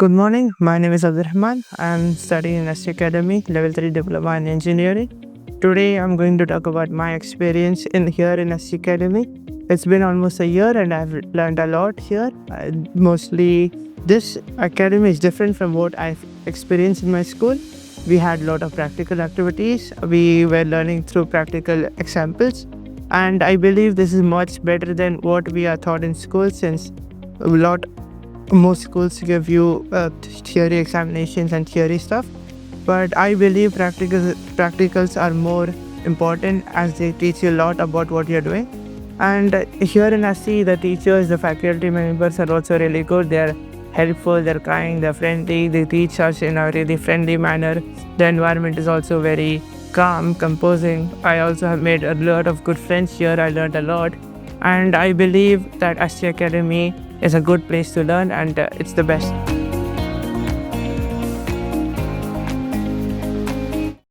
Good morning. My name is Abdurrahman. I'm studying in ASTI Academy, Level 3 Diploma in Engineering. Today, I'm going to talk about my experience here in ASTI Academy. It's been almost a year and I've learned a lot here. Mostly, this academy is different from what I've experienced in my school. We had a lot of practical activities. We were learning through practical examples. And I believe this is much better than what we are taught in school, since most schools give you theory examinations and theory stuff, but I believe practicals are more important, as they teach you a lot about what you're doing. And here in ASTI, the teachers, the faculty members are also really good. They're helpful, they're kind, they're friendly. They teach us in a really friendly manner. The environment is also very calm, composing. I also have made a lot of good friends here. I learned a lot, and I believe that ASTI Academy is a good place to learn, and it's the best.